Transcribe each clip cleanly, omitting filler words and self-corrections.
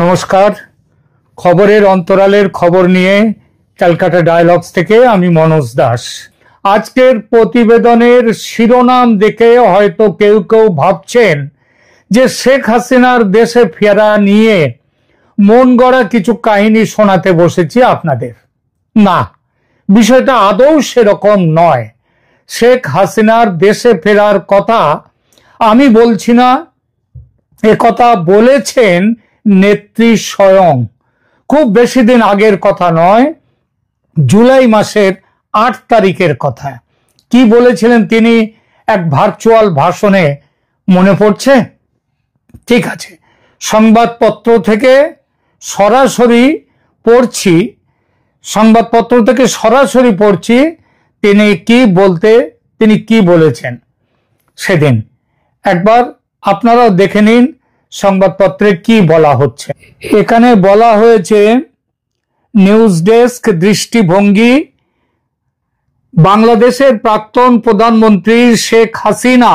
নমস্কার। খবরের অন্তরালের খবর নিয়ে ক্যালকাটা ডায়ালগস থেকে আমি মনোজ দাস। আজকের প্রতিবেদনের শিরোনাম দেখে হয়তো কেউ কেউ ভাবছেন যে শেখ হাসিনার দেশে ফেরা নিয়ে মন গড়া কিছু কাহিনী শোনাতে বসেছি আপনাদের। না, বিষয়টা আদৌ সেরকম নয়। শেখ হাসিনার দেশে ফেরার কথা আমি বলছি না, একথা বলেছেন নেত্রী স্বয়ং। খুব বেশি দিন আগের কথা নয়, জুলাই মাসের 8 তারিখের কথা। কি বলেছিলেন তিনি এক ভার্চুয়াল ভাষণে, মনে পড়ছে? ঠিক আছে, সংবাদপত্র থেকে সরাসরি পড়ছি তিনি কি বলেছেন সেদিন। একবার আপনারাও দেখে নিন সংবাদপত্রে কি বলা হচ্ছে। এখানে বলা হয়েছে, নিউজ ডেস্ক দৃষ্টিভঙ্গি। বাংলাদেশের প্রাক্তন প্রধানমন্ত্রী শেখ হাসিনা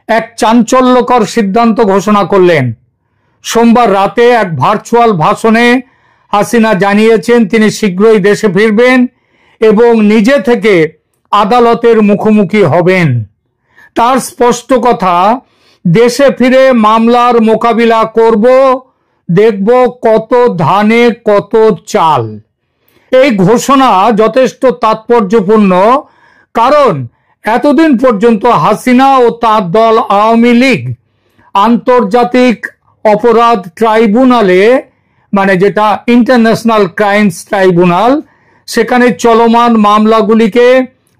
এক চাঞ্চল্যকর সিদ্ধান্ত ঘোষণা করলেন। সোমবার রাতে এক ভার্চুয়াল ভাষণে হাসিনা জানিয়েছেন তিনি শীঘ্রই দেশে ফিরবেন এবং নিজে থেকে আদালতের মুখোমুখি হবেন। তার স্পষ্ট কথা, দেশে ফিরে মামলার মোকাবিলা করব, দেখব কত ধানে কত চাল। এই ঘোষণা যথেষ্ট তাৎপর্যপূর্ণ, কারণ এতদিন পর্যন্ত হাসিনা ও তার দল আওয়ামী লীগ আন্তর্জাতিক অপরাধ ট্রাইব্যুনালে, মানে যেটা ইন্টারন্যাশনাল ক্রাইমস ট্রাইব্যুনাল, সেখানে চলমান মামলাগুলিকে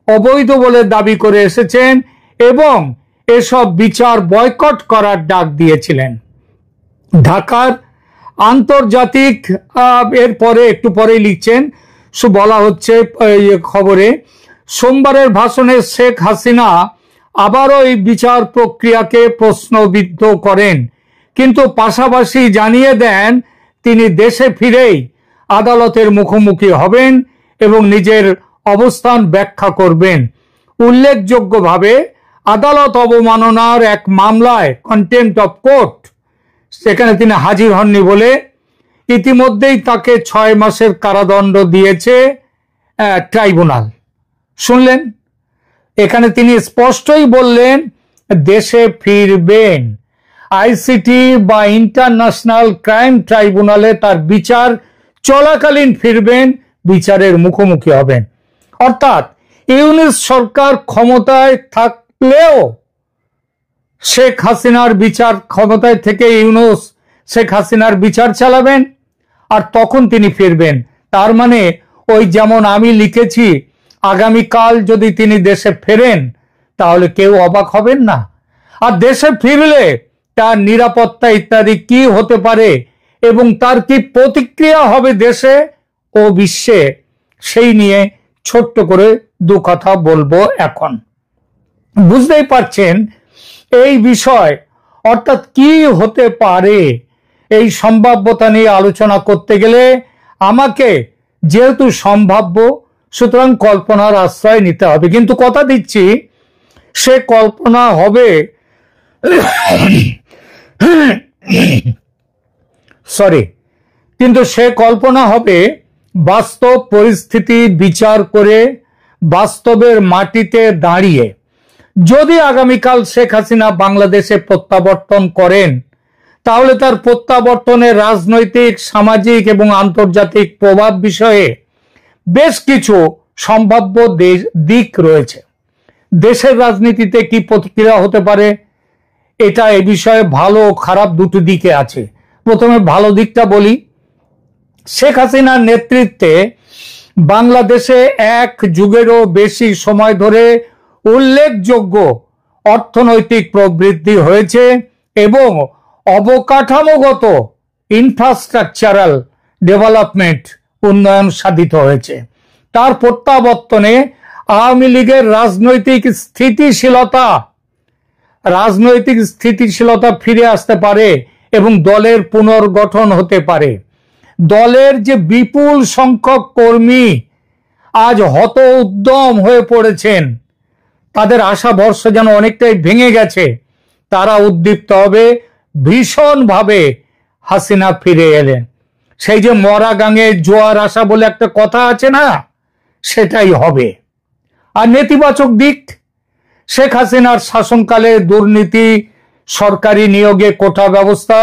অবৈধ বলে দাবি করে এসেছেন এবং এসব বিচার বয়কট করার ডাক দিয়েছিলেন। ঢাকার আন্তর্জাতিক এরপরে একটু পরেই লিখছেন, বলা হচ্ছে খবরে, সোমবারের ভাষণে শেখ হাসিনা আবারও এই বিচার প্রক্রিয়াকে প্রশ্নবিদ্ধ করেন, কিন্তু পাশাপাশি জানিয়ে দেন তিনি দেশে ফিরেই আদালতের মুখোমুখি হবেন এবং নিজের অবস্থান ব্যাখ্যা করবেন। উল্লেখযোগ্যভাবে আদালত অবমাননার এক মামলায়, কন্টেম্পট অফ কোর্ট, সেখানে তিনি হাজির হননি বলে ইতিমধ্যেই তাকে 6 মাসের কারাদণ্ড দিয়েছে ট্রাইব্যুনাল। শুনলেন, এখানে তিনি স্পষ্টই বললেন দেশে ফিরবেন। আইসিটি বা ইন্টারন্যাশনাল ক্রাইম ট্রাইব্যুনালে তার বিচার চলাকালীন ফিরবেন, বিচারের মুখোমুখি হবেন। অর্থাৎ ইউনূস সরকার ক্ষমতায় থাকলেও শেখ হাসিনার বিচার, ক্ষমতায় থেকে ইউনূস শেখ হাসিনার বিচার চালাবেন আর তখন তিনি ফিরবেন। তার মানে ওই যেমন আমি লিখেছি, আগামীকাল যদি তিনি দেশে ফেরেন তাহলে কেউ অবাক হবেন না। আর দেশে ফিরলে তার নিরাপত্তা ইত্যাদি কি হতে পারে এবং তার কি প্রতিক্রিয়া হবে দেশে ও বিশ্বে, সেই নিয়ে ছোট্ট করে 2 কথা বলবো এখন। বুঝতেই পারছেন এই বিষয়, অর্থাৎ কি হতে পারে, এই সম্ভাব্যতা নিয়ে আলোচনা করতে গেলে আমাকে যেহেতু সম্ভাব্য, সুতরাং কল্পনার আশ্রয় নিতে হবে। কিন্তু কথা দিচ্ছি, সে কল্পনা হবে বাস্তব পরিস্থিতি বিচার করে, বাস্তবের মাটিতে দাঁড়িয়ে। যদি আগামীকাল শেখ হাসিনা বাংলাদেশে প্রত্যাবর্তন করেন তাহলে তার প্রত্যাবর্তনের রাজনৈতিক, সামাজিক এবং আন্তর্জাতিক প্রভাব বিষয়ে বেশ কিছু সম্ভাব্য দিক রয়েছে। দেশের রাজনীতিতে কি প্রতিক্রিয়া হতে পারে, এটা এ বিষয়ে ভালো ও খারাপ দুটো দিকে আছে। প্রথমে ভালো দিকটা বলি। শেখ হাসিনার নেতৃত্বে বাংলাদেশে 1 যুগেরও বেশি সময় ধরে উল্লেখযোগ্য অর্থনৈতিক প্রবৃদ্ধি হয়েছে এবং অবকাঠামোগত ইনফ্রাস্ট্রাকচারাল ডেভেলপমেন্ট, উন্নয়ন সাধিত হয়েছে। তার প্রত্যাবর্তনে আওয়ামী লীগের রাজনৈতিক স্থিতিশীলতা ফিরে আসতে পারে এবং দলের পুনর্গঠন হতে পারে। দলের যে বিপুল সংখ্যক কর্মী আজ হত উদ্যম হয়ে পড়েছেন, তাদের আশা ভরসা যেন অনেকটাই ভেঙে গেছে, তারা উদ্দীপ্ত হবে ভীষণভাবে হাসিনা ফিরে এলেন। সেই যে মরা গাঙে জোয়ার আসা বলে একটা কথা আছে না, সেটাই হবে। আর নেতিবাচক দিক, শেখ হাসিনার শাসনকালে দুর্নীতি, সরকারি নিয়োগে কোটা ব্যবস্থা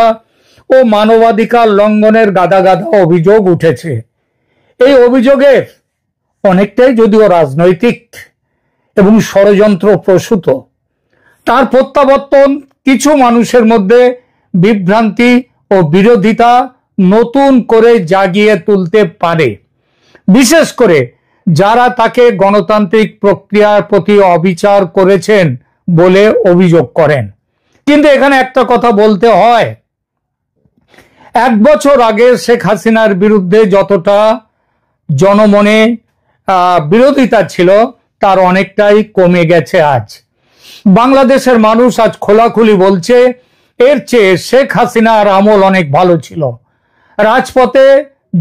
ও মানবাধিকার লঙ্ঘনের গাদা গাদা অভিযোগ উঠেছে। এই অভিযোগের অনেকটাই যদিও রাজনৈতিক এবং ষড়যন্ত্র প্রসূত। তার প্রত্যাবর্তন কিছু মানুষের মধ্যে বিভ্রান্তি ও বিরোধিতা নতুন করে জাগিয়ে তুলতে পারে, বিশেষ করে যারা তাকে গণতান্ত্রিক প্রক্রিয়ার প্রতি অবিচার করেছেন বলে অভিযোগ করেন। কিন্তু এখানে একটা কথা বলতে হয়, 1 বছর আগে শেখ হাসিনার বিরুদ্ধে যতটা জনমনে বিরোধিতা ছিল তার অনেকটাই কমে গেছে। আজ বাংলাদেশের মানুষ আজ খোলাখুলি বলছে এর চেয়ে শেখ হাসিনার আমল অনেক ভালো ছিল। রাজপথে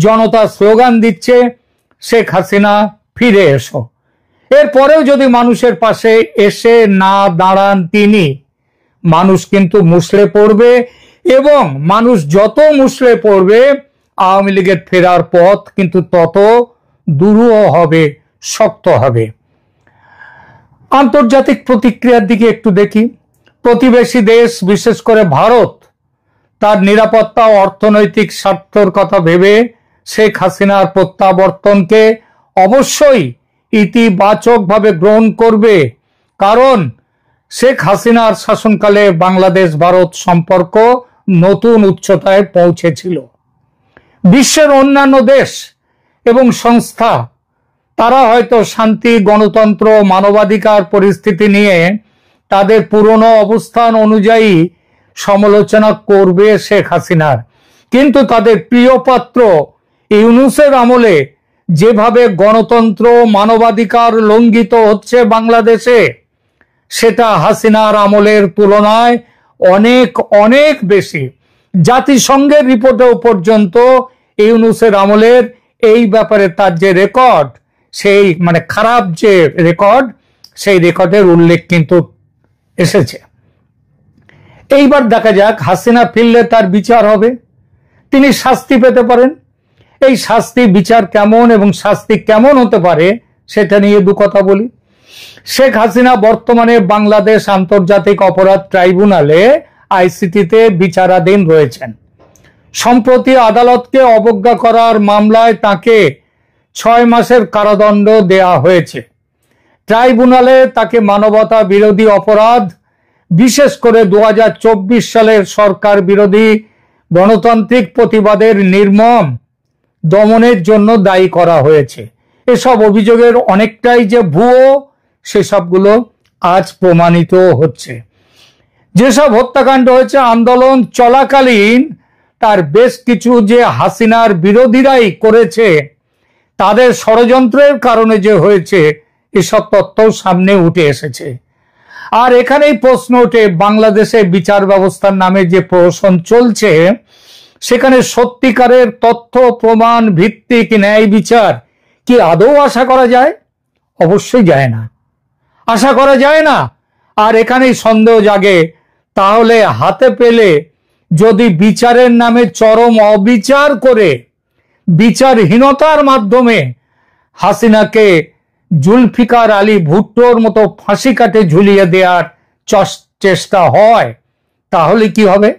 জনতা স্লোগান দিচ্ছে শেখ হাসিনা ফিরে এসো। এরপরেও যদি মানুষের পাশে এসে না দাঁড়ান তিনি, মানুষ কিন্তু মুষড়ে পড়বে, এবং মানুষ যত মুষড়ে পড়বে আওয়ামী লীগের ফেরার পথ কিন্তু তত দুরূহ হবে, শক্ত হবে। আন্তর্জাতিক প্রতিক্রিয়ার দিকে একটু দেখি। প্রতিবেশী দেশ, বিশেষ করে ভারত, তার নিরাপত্তা ও অর্থনৈতিক স্বার্থের কথা ভেবে শেখ হাসিনার প্রত্যাবর্তনকে অবশ্যই ইতিবাচকভাবে গ্রহণ করবে, কারণ শেখ হাসিনার শাসনকালে বাংলাদেশ ভারত সম্পর্ক নতুন উচ্চতায় পৌঁছেছিল। বিশ্বের অন্যান্য দেশ এবং সংস্থা তারা হয়তো শান্তি, গণতন্ত্র, মানবাধিকার পরিস্থিতি নিয়ে তাদের পুরনো অবস্থান অনুযায়ী সমালোচনা করবে শেখ হাসিনার, কিন্তু তাদের প্রিয় পাত্র ইউনূসের আমলে যেভাবে গণতন্ত্র, মানবাধিকার লঙ্ঘিত হচ্ছে বাংলাদেশে, সেটা হাসিনার আমলের তুলনায় অনেক অনেক বেশি। জাতিসংঘের রিপোর্টেও পর্যন্ত ইউনূসের আমলের এই ব্যাপারে তার যে রেকর্ড, সেই খারাপ যে রেকর্ড, সেই রেকর্ডের উল্লেখ কিন্তু এসেছে। এইবার দেখা যাক হাসিনা ফিরলে তার বিচার হবে, তিনি শাস্তি পেতে পারেন। এই শাস্তি বিচার কেমন এবং শাস্তি কেমন হতে পারে সেটা নিয়ে দু কথা বলি। শেখ হাসিনা বর্তমানে বাংলাদেশ আন্তর্জাতিক অপরাধ ট্রাইব্যুনালে আইসিটিতে বিচারাধীন রয়েছেন। সম্প্রতি আদালতকে অবজ্ঞা করার মামলায় তাকে 6 মাসের কারাদণ্ড দেয়া হয়েছে। ট্রাইব্যুনালে তাকে মানবতা বিরোধী অপরাধ, বিশেষ করে 2024 সালের সরকার বিরোধী গণতান্ত্রিক প্রতিবাদের নির্মম দমনের জন্য দায়ী করা হয়েছে। এসব অভিযোগের অনেকটাই যে ভুয়ো, সেসবগুলো আজ প্রমাণিত হচ্ছে। যেসব হত্যাকাণ্ড হয়েছে আন্দোলন চলাকালীন, তার বেশ কিছু যে হাসিনার বিরোধীরাই করেছে, তাদের ষড়যন্ত্রের কারণে যে হয়েছে, এসব তথ্য সামনে উঠে এসেছে। আর এখানেই প্রশ্ন ওঠে, বাংলাদেশে বিচার ব্যবস্থার নামে যে প্রহসন চলছে, সেখানে সত্যিকারের তথ্য প্রমাণ ভিত্তিক ন্যায় বিচার কি আদৌ আশা করা যায়? অবশ্যই যায় না, আশা করা যায় না। আর এখানেই সন্দেহ জাগে, তাহলে হাতে পেলে যদি বিচারের নামে চরম অবিচার করে বিচারহীনতার মাধ্যমে হাসিনাকে জুলফিকার আলী ভুট্টোর মতো ফাঁসি কাটে ঝুলিয়ে দেওয়ার চেষ্টা হয়, তাহলে কি হবে?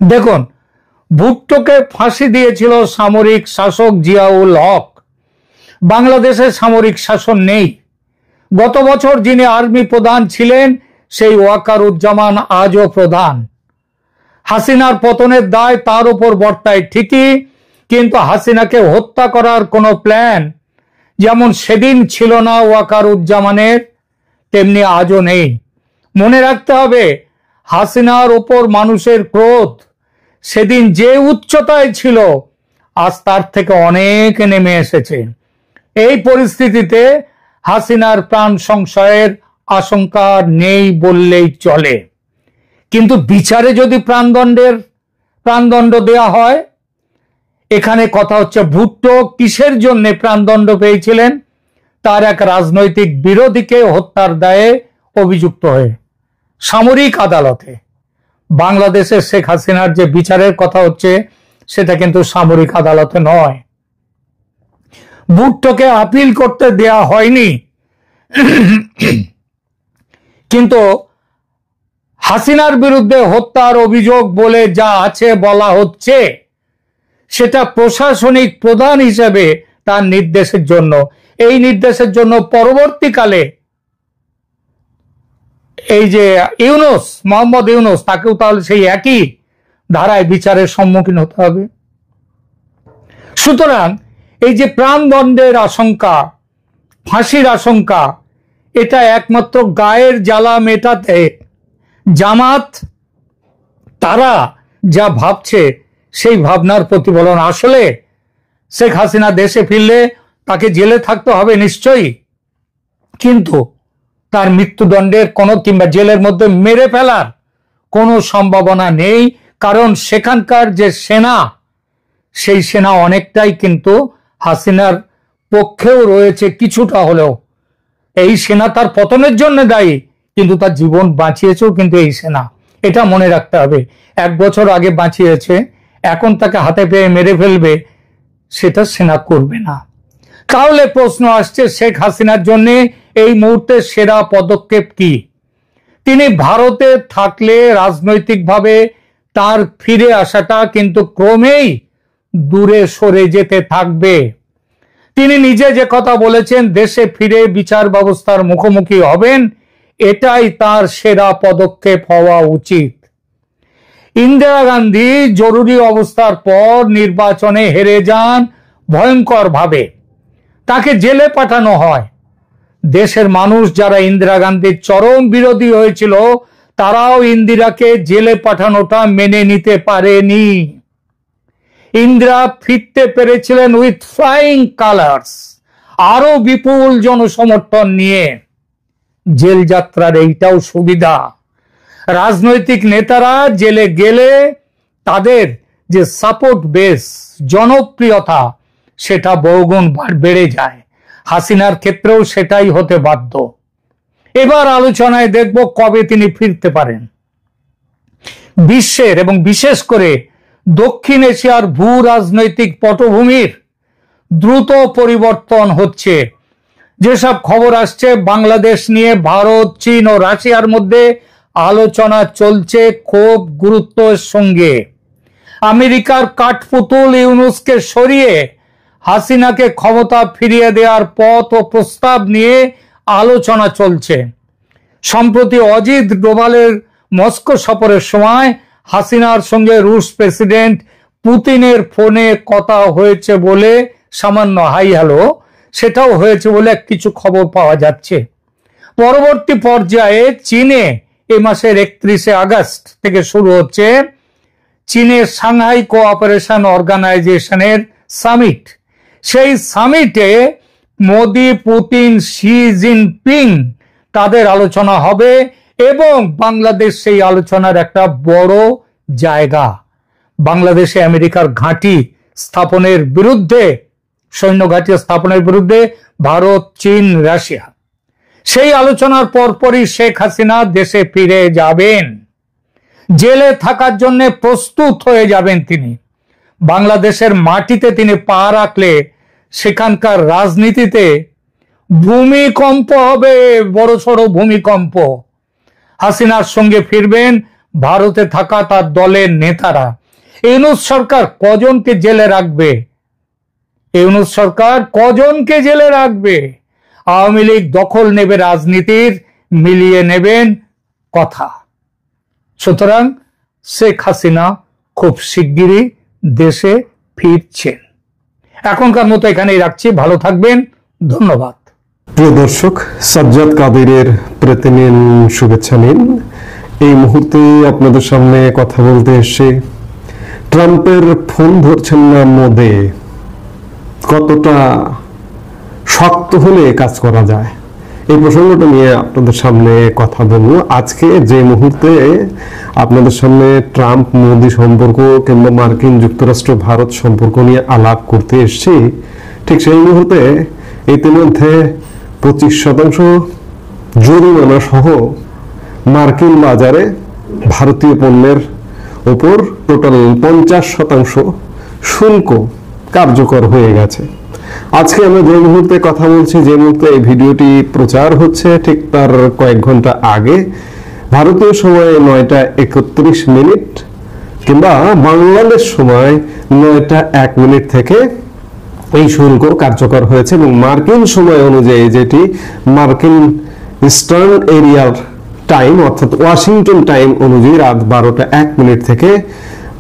দেখুন, ভুট্টোকে ফাঁসি দিয়েছিল সামরিক শাসক জিয়াউল হক। বাংলাদেশে সামরিক শাসন নেই। গত বছর যিনি আর্মি প্রধান ছিলেন, সেই ওয়াকারুজ্জামান আজও প্রধান। হাসিনার পতনের দায় তার উপর বর্তায় ঠিকই, কিন্তু হাসিনাকে হত্যা করার কোনো প্ল্যান যেমন সেদিন ছিল না ওয়াকারুজ্জামানের, তেমনি আজও নেই। মনে রাখতে হবে, হাসিনার উপর মানুষের ক্রোধ সেদিন যে উচ্চতায় ছিল, আজ তার থেকে অনেক নেমে এসেছে। এই পরিস্থিতিতে হাসিনার প্রাণ সংশয়ের আশঙ্কা নেই বললেই চলে। কিন্তু বিচারে যদি প্রাণদণ্ড দেয়া হয়, এখানে কথা হচ্ছে ভুট্টো কিসের জন্য প্রাণদণ্ড পেয়েছিলেন? তার এক রাজনৈতিক বিরোধীকে হত্যার দায়ে অভিযুক্ত হয়ে সামরিক আদালতে। বাংলাদেশের শেখ হাসিনার যে বিচারের কথা হচ্ছে সেটা কিন্তু সামরিক আদালতে নয়। ভুট্টোকে আপিল করতে দেয়া হয়নি, কিন্তু হাসিনার বিরুদ্ধে হত্যার অভিযোগ বলে যা আছে বলা হচ্ছে সেটা প্রশাসনিক প্রধান হিসেবে তার নির্দেশের জন্য, এই নির্দেশের জন্য পরবর্তীকালে এই যে ইউনূস, মোহাম্মদ ইউনূস, তাকেও তাহলে সেই একই ধারায় বিচারের সম্মুখীন হতে হবে। সুতরাং এই যে প্রাণদণ্ডের আশঙ্কা, ফাঁসির আশঙ্কা, এটা একমাত্র গায়ের জ্বালা মেটাতে জামাত তারা যা ভাবছে সেই ভাবনার প্রতিফলন। আসলে শেখ হাসিনা দেশে ফিরলে তাকে জেলে থাকতে হবে নিশ্চয়ই, কিন্তু তার মৃত্যুদণ্ডের কোনো কিংবা জেলের মধ্যে মেরে ফেলার কোনো সম্ভাবনা নেই, কারণ সেখানকার যে সেনা, সেই সেনা অনেকটাই কিন্তু হাসিনার পক্ষেও রয়েছে কিছুটা হলেও। এই সেনা তার পতনের জন্য দায়ী, কিন্তু তার জীবন বাঁচিয়েছেও কিন্তু এই সেনা, এটা মনে রাখতে হবে। 1 বছর আগে বাঁচিয়েছে, এখন তাকে হাতে পেয়ে মেরে ফেলবে, সেটা সেনা করবে না। তাহলে প্রশ্ন আসছে, শেখ হাসিনার জন্য এই মুহূর্তে সেরা পদক্ষেপ কি? তিনি ভারতে থাকলে রাজনৈতিকভাবে তার ফিরে আসাটা কিন্তু ক্রমেই দূরে সরে যেতে থাকবে। তিনি নিজে যে কথা বলেছেন, দেশে ফিরে বিচার ব্যবস্থার মুখোমুখি হবেন, এটাই তার সেরা পদক্ষেপ হওয়া উচিত। ইন্দিরা গান্ধী জরুরি অবস্থার পর নির্বাচনে হেরে যান ভয়ঙ্কর ভাবে, তাকে জেলে পাঠানো হয়। দেশের মানুষ যারা ইন্দিরা গান্ধীর চরম বিরোধী হয়েছিল, তারাও ইন্দিরাকে জেলে পাঠানোটা মেনে নিতে পারেনি। ইন্দিরা ফিরতে পেরেছিলেন উইথ ফ্লাইং কালার্স, আরো বিপুল জনসমর্থন নিয়ে। জেল যাত্রার এইটাও সুবিধা, রাজনৈতিক নেতারা জেলে গেলে তাদের যে সাপোর্ট বেস, জনপ্রিয়তা, সেটা বহুগুণ বেড়ে যায়। হাসিনার ক্ষেত্রেও সেটাই হতে বাধ্য। এবার আলোচনায় দেখব কবে তিনি ফিরতে পারেন। বিশ্বের এবং বিশেষ করে দক্ষিণ এশিয়ার ভূ রাজনৈতিক পটভূমির দ্রুত পরিবর্তন হচ্ছে। যেসব খবর আসছে, বাংলাদেশ নিয়ে ভারত, চীন ও রাশিয়ার মধ্যে আলোচনা চলছে খুব গুরুত্বের সঙ্গে। আমেরিকার কাঠপুতুল ইউনূসকে সরিয়ে হাসিনাকে ক্ষমতা ফিরিয়ে দেওয়ার পথ ও প্রস্তাব নিয়ে আলোচনা চলছে। সম্প্রতি অজিত ডোভালের মস্কো সফরের সময় হাসিনার সঙ্গে রুশ প্রেসিডেন্ট পুতিনের ফোনে কথা হয়েছে বলে, সামান্য হাই হ্যালো, সেটাও হয়েছে বলে কিছু খবর পাওয়া যাচ্ছে। পরবর্তী পর্যায়ে চীনে এই মাসের 31শে আগস্ট থেকে শুরু হচ্ছে চীনের সাংহাই কোঅপারেশন অর্গানাইজেশনের সামিট। সেই সামিটে মোদি, পুতিন, শি জিনপিং তাদের আলোচনা হবে এবং বাংলাদেশ সেই আলোচনার একটা বড় জায়গা। বাংলাদেশে আমেরিকার ঘাঁটি স্থাপনের বিরুদ্ধে, সৈন্য ঘাঁটি স্থাপনের বিরুদ্ধে ভারত, চীন, রাশিয়া। সেই আলোচনার পরপরই শেখ হাসিনা দেশে ফিরে যাবেন, জেলে থাকার জন্য প্রস্তুত হয়ে যাবেন তিনি। বাংলাদেশের মাটিতে তিনি পা রাখলে সেখানকার রাজনীতিতে ভূমিকম্প হবে, বড়সড় ভূমিকম্প। হাসিনার সঙ্গে ফিরবেন ভারতে থাকা তার দলের নেতারা। ইউনূস সরকার কজনকে জেলে রাখবে? ইউনূস সরকার কজনকে জেলে রাখবে? আওয়ামী লীগ দখল নেবে রাজনীতির, মিলিয়ে নেবেন কথা। সুতরাং শেখ হাসিনা খুব শিগগিরই দেশে ফিরছেন। এখনকার মতো এখানেই রাখছি, ভালো থাকবেন, ধন্যবাদ। প্রিয় দর্শক, সাজ্জাদ কাদিরের প্রতি নিন শুভেচ্ছা নিন। এই মুহূর্তে আপনাদের সামনে কথা বলতে এসে ট্রাম্পের ফোন ধরছেন না মোদি, কতটা শক্ত হলে কাজ করা যায়, এই প্রসঙ্গটা নিয়ে আপনাদের সামনে কথা বলবো। আজকে যে মুহূর্তে আপনাদের সামনে ট্রাম্প মোদি সম্পর্ক কিংবা মার্কিন যুক্তরাষ্ট্র ভারত সম্পর্ক নিয়ে আলাপ করতে এসেছি, ঠিক সেই মুহূর্তে ইতিমধ্যে 25% জরিমানা সহ মার্কিন বাজারে ভারতীয় পণ্যের উপর টোটাল 50% শুল্ক কার্যকর হয়ে গেছে। আজকে আমরা যে মুহূর্তে কথা বলছি, যে মুহূর্তে এই ভিডিওটি প্রচার হচ্ছে, ঠিক তার কয়েক ঘন্টা আগে ভারতীয় সময় 9:31 কিংবা বাংলাদেশ সময় 9:01 থেকে এই শুল্ক কার্যকর হয়েছে। এবং মার্কিন সময় অনুযায়ী, যেটি মার্কিন ইস্টার্ন এরিয়ার টাইম অর্থাৎ ওয়াশিংটন টাইম অনুযায়ী রাত 12:01 থেকে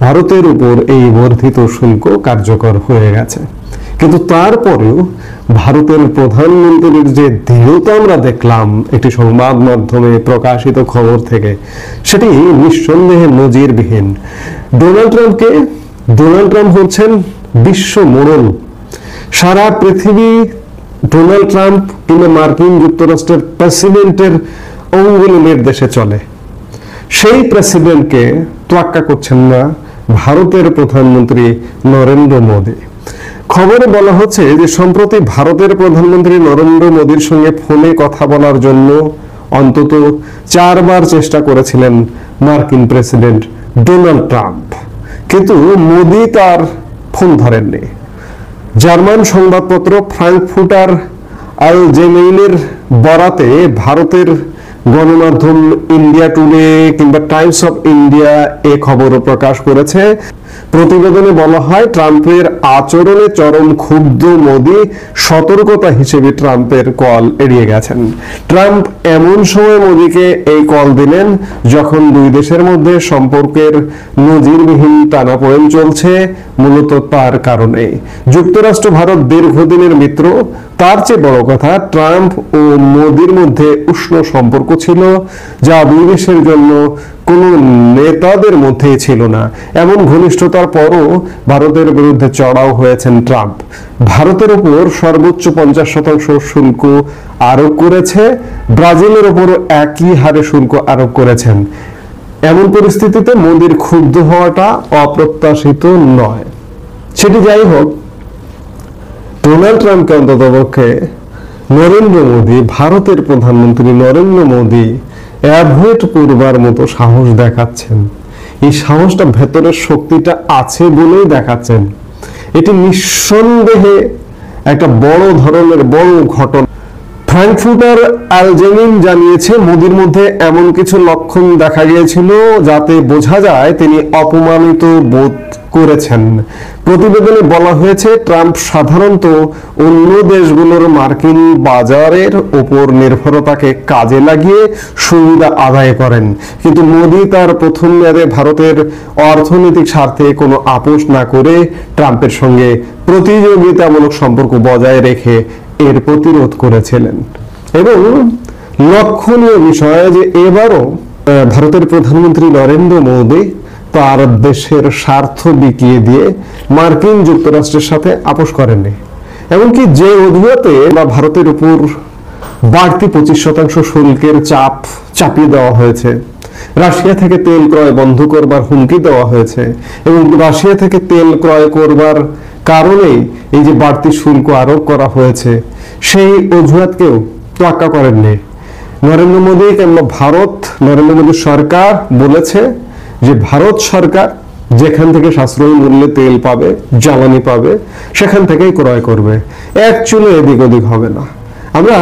ভারতের উপর এই বর্ধিত শুল্ক কার্যকর হয়ে গেছে। কিন্তু তারপরেও ভারতের প্রধানমন্ত্রীর যে দৃঢ়তা আমরা দেখলাম একটি সংবাদ মাধ্যমে প্রকাশিত খবর থেকে, সেটি নিঃসন্দেহে নজিরবিহীন। ডোনাল্ড ট্রাম্প হচ্ছেন বিশ্ব মোড়ল। সারা পৃথিবী ডোনাল্ড ট্রাম্প কিংবা মার্কিন যুক্তরাষ্ট্রের প্রেসিডেন্টের অঙ্গুলি নির্দেশে চলে। সেই প্রেসিডেন্টকে তোয়াক্কা করছেন না ভারতের প্রধানমন্ত্রী নরেন্দ্র মোদী। খবরে বলা হচ্ছে যে সম্প্রতি ভারতের প্রধানমন্ত্রী নরেন্দ্র মোদীর সঙ্গে ফোনে কথা বলার জন্য অন্তত 4 বার চেষ্টা করেছিলেন মার্কিন প্রেসিডেন্ট ডোনাল্ড ট্রাম্প, কিন্তু মোদী তার ফোন ধরেননি। জার্মান সংবাদপত্র ফ্রাঙ্কফুটার আলজেমেইনের বরাতে ভারতের গণমাধ্যম ইন্ডিয়া টুডে কিংবা টাইমস অফ ইন্ডিয়া এ খবরও প্রকাশ করেছে। প্রতিবেদনে বলা হয়, ট্রাম্পের আচরণে চরম ক্ষুব্ধ মোদী সতর্কতা হিসেবে ট্রাম্পের কল এড়িয়ে গেছেন। ট্রাম্প এমন সময় মোদীকে এই কল দিলেন যখন দুই দেশের মধ্যে সম্পর্কের নজিরবিহীন টানাপোড়েন চলছে, মূলত তার কারণে। যুক্তরাষ্ট্র ভারত দীর্ঘদিনের মিত্র। তার চেয়ে বড় কথা, ট্রাম্প ও মোদীর মধ্যে উষ্ণ সম্পর্ক ছিল, যা দুই দেশের জন্য কোন নেতাদের মধ্যেই ছিল না। এমন ঘনিষ্ঠতার পরও ভারতের বিরুদ্ধে চড়াও হয়েছেন ট্রাম্প। ভারতের উপর সর্বোচ্চ 50% শুল্ক আরোপ করেছে। ব্রাজিলের উপর একই হারে শুল্ক আরোপ করেছেন। এমন পরিস্থিতিতে মোদীর ক্ষুব্ধ হওয়াটা অপ্রত্যাশিত নয়। সেটি যাই হোক, ডোনাল্ড ট্রাম্পকে অন্ততপক্ষে নরেন্দ্র মোদী, ভারতের প্রধানমন্ত্রী নরেন্দ্র মোদী অ্যাভয়েড করবার মতো সাহস দেখাচ্ছেন। এই সাহসটা, ভেতরের শক্তিটা আছে বলেই দেখাচ্ছেন। এটি নিঃসন্দেহে একটা বড় ধরনের বড় ঘটনা। ফ্রাঙ্কফুটার আলজেমেইন জানিয়েছে, মোদীর মধ্যে এমন কিছু লক্ষণ দেখা গিয়েছিল যাতে বোঝা যায় তিনি অপমানিত বোধ করেছেন। প্রতিবেদনে বলা হয়েছে, ট্রাম্প সাধারণত অন্য দেশগুলোর মার্কিন বাজারের উপর নির্ভরতাকে কাজে লাগিয়ে সুবিধা আদায় করেন, কিন্তু মোদী তার প্রথম মেয়াদে ভারতের অর্থনৈতিক স্বার্থে কোনো আপোষ না করে ট্রাম্পের সঙ্গে প্রতিযোগিতামূলক সম্পর্ক বজায় রেখে এর প্রতিরোধ করেছিলেন। এবং লক্ষণীয় বিষয় যে এবারও ভারতের প্রধানমন্ত্রী নরেন্দ্র মোদী তার দেশের স্বার্থ বিকিয়ে দিয়ে মার্কিন যুক্তরাষ্ট্রের সাথে আপোষ করেননি। এমনকি যে অজুহাতে বা ভারতের উপর বাড়তি 25% শুল্কের চাপ চাপিয়ে দেওয়া হয়েছে, রাশিয়া থেকে তেল ক্রয় বন্ধ করবার হুমকি দেওয়া হয়েছে, এবং রাশিয়া থেকে তেল ক্রয় করবার কারণেই এই যে বাড়তি শুল্ক আরোপ করা হয়েছে, সেই অজুহাতকেও তোয়াক্কা করেননি নরেন্দ্র মোদী কিংবা ভারত। নরেন্দ্র মোদী সরকার বলেছে যে ভারত সরকার যেখান থেকে সাশ্রয়ী মূল্যে তেল পাবে, জ্বালানি পাবে, সেখান থেকেই ক্রয় করবে। এক চুলে এদিক ওদিক হবে না। আমরা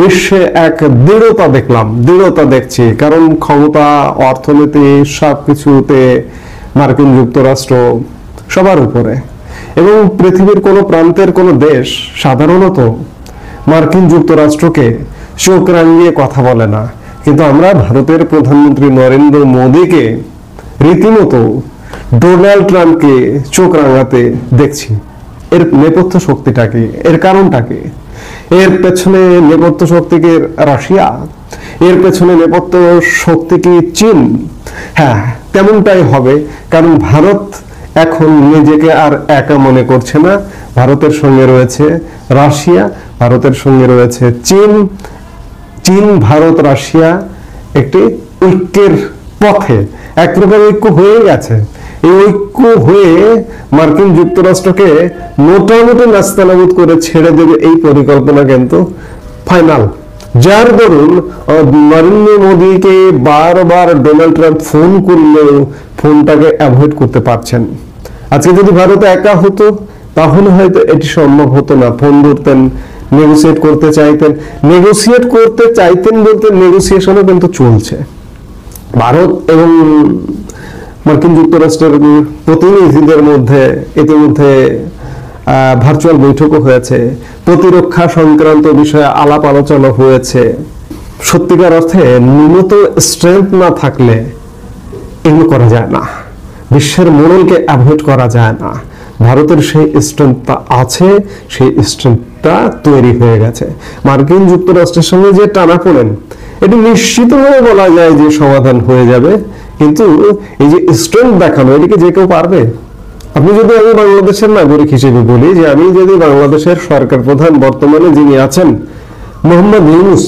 বিশ্বে এক দৃঢ়তা দেখলাম, দৃঢ়তা দেখছি, কারণ ক্ষমতা, অর্থনীতি সবকিছুতে মার্কিন যুক্তরাষ্ট্র সবার উপরে। এবং পৃথিবীর কোনো প্রান্তের কোনো দেশ সাধারণত মার্কিন যুক্তরাষ্ট্রকে চোখ রাঙিয়ে কথা বলে না, কিন্তু আমরা ভারতের প্রধানমন্ত্রী নরেন্দ্র মোদীকে রীতিমতো ডোনাল্ড ট্রাম্পকে চোখ রাঙাতে দেখছি। এর নেপথ্য শক্তিটা কি? এর কারণটা কি? এর পেছনে নেপথ্য শক্তি কি রাশিয়া? এর পেছনে নেপথ্য শক্তি কি চীন? হ্যাঁ, তেমনটাই হবে, কারণ ভারত এখন নিজেকে আর একা মনে করছে না। ভারতের সঙ্গে রয়েছে রাশিয়া, ভারতের সঙ্গে রয়েছে চীন। চীন, ভারত, রাশিয়া একটি ঐক্যের পথে, এক প্রকার ঐক্য হয়ে গেছে। এই ঐক্য হয়ে মার্কিন যুক্তরাষ্ট্রকে মোটামুটি নাস্তানাবুদ করে ছেড়ে দেবে, এই পরিকল্পনা কিন্তু ফাইনাল। যার দরুন নরেন্দ্র মোদীকে বারবার ডোনাল্ড ট্রাম্প ফোন করলেও ফোনটাকে অ্যাভয়েড করতে পারছেন। আজকে যদি ভারতে একা হতো তাহলে হয়তো এটি সম্ভব হতো না। ফোন ধরতেন, নেগোসিয়েট করতে চাইতেন বলতে নেগোসিয়েশনও কিন্তু চলছে। ভারত এবং মার্কিন যুক্তরাষ্ট্রের প্রতিনিধিদের মধ্যে ইতিমধ্যে ভার্চুয়াল বৈঠকও হয়েছে, প্রতিরক্ষা সংক্রান্ত বিষয়ে আলাপ আলোচনা হয়েছে। সত্যিকার অর্থে ন্যূনতম স্ট্রেংথ না থাকলে এগুলো করা যায় না, বিশ্বের মোড়লকে অ্যাভয়েড করা যায় না। ভারতের সেই স্ট্রেংথটা আছে, সেই স্ট্রেংথটা তৈরি হয়ে গেছে। মার্কিন যুক্তরাষ্ট্রের সঙ্গে যে টানাপোড়েন, এটি নিশ্চিতভাবে বলা যায় যে সমাধান হয়ে যাবে, কিন্তু এই যে স্ট্রেংথ দেখানো, এটিকে যে কেউ পারবে? আপনি যদি, আমি বাংলাদেশের নাগরিক হিসেবে বলি যে আমি যদি বাংলাদেশের সরকার প্রধান বর্তমানে যিনি আছেন মোহাম্মদ ইউনূস,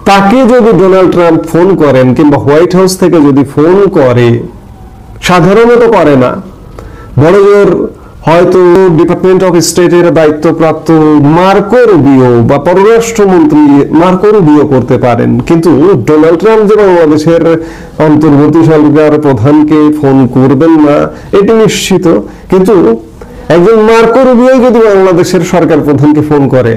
তাকে যদি ডোনাল্ড ট্রাম্প ফোন করেন কিংবা হোয়াইট হাউস থেকে যদি ফোন করে, সাধারণত করে না, বড় জোর হয়তো ডিপার্টমেন্ট অফ স্টেটের দায়িত্বপ্রাপ্ত মার্কো রুবিও বা পররাষ্ট্রমন্ত্রী মার্কো রুবিও করতে পারেন, কিন্তু ডোনাল্ড ট্রাম্প যে বাংলাদেশের অন্তর্বর্তী সরকার প্রধানকে ফোন করবেন না এটি নিশ্চিত। কিন্তু একজন মার্কো রুবিও যদি বাংলাদেশের সরকার প্রধানকে ফোন করে,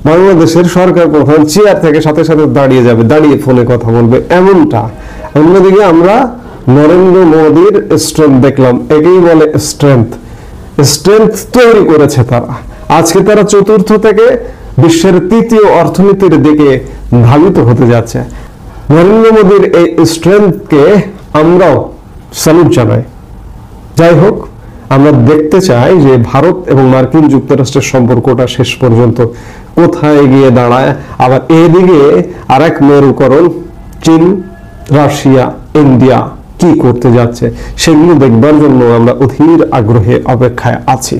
বাংলাদেশের সরকার প্রধান চেয়ার থেকে সাথে সাথে দাঁড়িয়ে যাবে, দাঁড়িয়ে ফোনে কথা বলবে, এমনটা। অন্যদিকে আমরা নরেন্দ্র মোদীর স্ট্রেংথ দেখলাম, একেই বলে স্ট্রেংথ তৈরি করেছে তারা। আজকে তারা চতুর্থ থেকে বিশ্বের তৃতীয় অর্থনীতির দিকে ধাবিত হতে যাচ্ছে। নরেন্দ্র মোদীর এই স্ট্রেংথকে আমরাও স্যালুট জানাই। যাই হোক, আমরা দেখতে চাই যে ভারত এবং মার্কিন যুক্তরাষ্ট্রের সম্পর্কটা শেষ পর্যন্ত কোথায় গিয়ে দাঁড়ায়। আবার এদিকে আরেক মেরুকরণ চীন, রাশিয়া, ইন্ডিয়া কি করতে যাচ্ছে সেগুলো দেখবার জন্য আমরা অধীর আগ্রহে অপেক্ষায় আছি।